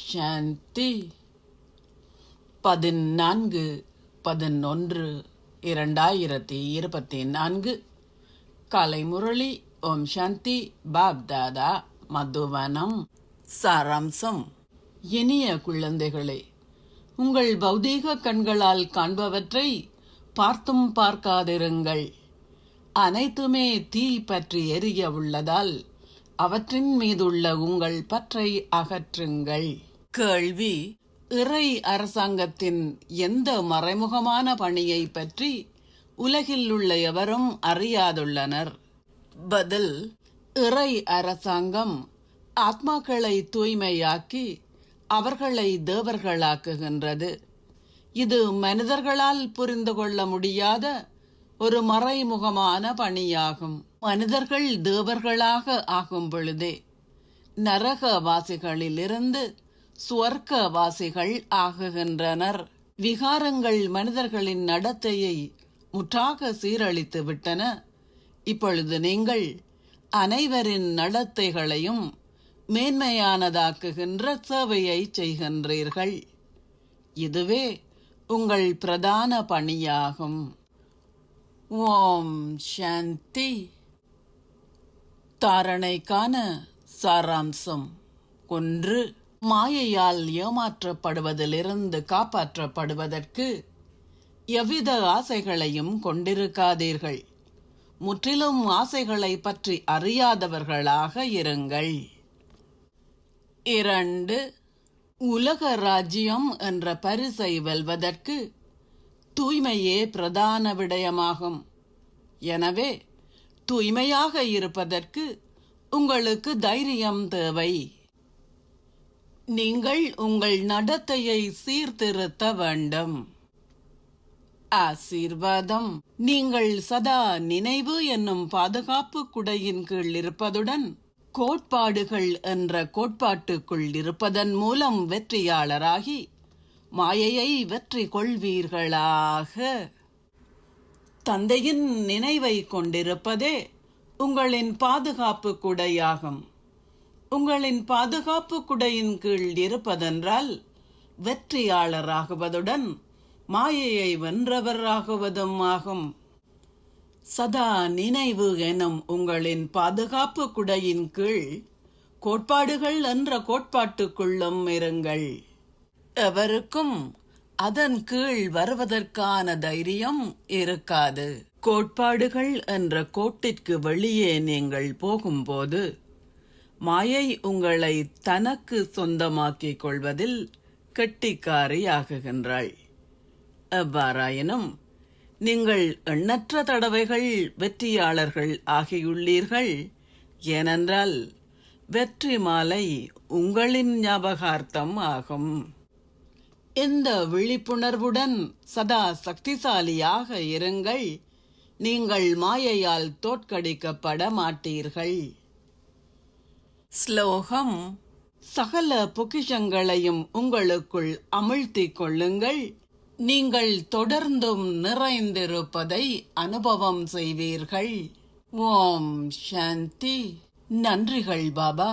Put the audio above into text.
சாந்தி. 14/11/2024 காலை முரளி. ஓம் சாந்தி. பாப்தாதா மதுவனம். சாராம்சம். இனிய குழந்தைகளே, உங்கள் பௌதீக கண்களால் காண்பவற்றை பார்த்தும் பார்க்காதிருங்கள். அனைத்துமே தீ பற்றி எரிய உள்ளதால் அவற்றின் மீதுள்ள உங்கள் பற்றை அகற்றுங்கள். கேள்வி: இறை அரசாங்கத்தின் எந்த மறைமுகமான பணியை பற்றி உலகில் உள்ள எவரும் அறியாதுள்ளனர்? பதில்: இறை அரசாங்கம் ஆத்மாக்களை தூய்மையாக்கி அவர்களை தேவர்களாக்குகின்றது. இது மனிதர்களால் புரிந்து கொள்ள முடியாத ஒரு மறைமுகமான பணியாகும். மனிதர்கள் தேவர்களாக ஆகும் பொழுதே நரகவாசிகளிலிருந்து சுவர்க்கவாசிகள் ஆகுகின்றனர். விகாரங்கள் மனிதர்களின் நடத்தையை முற்றாக சீரழித்து விட்டன. இப்பொழுது நீங்கள் அனைவரின் நடத்தைகளையும் மேன்மையானதாக்குகின்ற சேவையை செய்கின்றீர்கள். இதுவே உங்கள் பிரதான பணியாகும். ஓம் சாந்தி. தாரணைக்கான சாராம்சம். 1. மாயையால் ஏமாற்றப்படுவதிலிருந்து காப்பாற்றப்படுவதற்கு எவ்வித ஆசைகளையும் கொண்டிருக்காதீர்கள். முற்றிலும் ஆசைகளை பற்றி அறியாதவர்களாக இருங்கள். 2. உலக ராஜ்யம் என்ற பரிசை வெல்வதற்கு தூய்மையே பிரதான விடயமாகும். எனவே தூய்மையாக இருப்பதற்கு உங்களுக்கு தைரியம் தேவை. நீங்கள் உங்கள் நடத்தையை சீர்திருத்த வேண்டும். ஆசீர்வாதம். நீங்கள் சதா நினைவு என்னும் பாதுகாப்பு குடையின் கீழ் இருப்பதுடன் கோட்பாடுகள் என்ற கோட்பாட்டுக்குள் இருப்பதன் மூலம் வெற்றியாளராகி மாயையை வெற்றி கொள்வீர்களாக. தந்தையின் நினைவை கொண்டிருப்பதே உங்களின் பாதுகாப்பு குடையாகும். உங்களின் பாதுகாப்பு குடையின் கீழ் இருப்பதென்றால் வெற்றியாளராகுவதுடன் மாயையை வென்றவராகுவதும் ஆகும். சதா நினைவு எனும் உங்களின் பாதுகாப்பு குடையின் கீழ் கோட்பாடுகள் என்ற கோட்பாட்டுக்குள்ளும் இருங்கள். எவருக்கும் அதன் கீழ் வருவதற்கான தைரியம் இருக்காது. கோட்பாடுகள் என்ற கோட்டிற்கு வெளியே நீங்கள் போகும்போது மாயை உங்களை தனக்கு சொந்தமாக்கிக் கொள்வதில் கெட்டிக்காரியாகுகின்றாள். எவ்வாறாயினும் நீங்கள் எண்ணற்ற தடவைகள் வெற்றியாளர்கள் ஆகியுள்ளீர்கள். ஏனென்றால் வெற்றி மாலை உங்களின் ஞாபகார்த்தம் ஆகும். இந்த விழிப்புணர்வுடன் சதா சக்திசாலியாக இருங்கள். நீங்கள் மாயையால் தோற்கடிக்கப்பட மாட்டீர்கள். ஸ்லோகம். சகல பொக்கிஷங்களையும் உங்களுக்குள் அமிழ்த்திக் கொள்ளுங்கள். நீங்கள் தொடர்ந்தும் நிறைந்திருப்பதை அனுபவம் செய்வீர்கள். ஓம் சாந்தி. நன்றிகள் பாபா.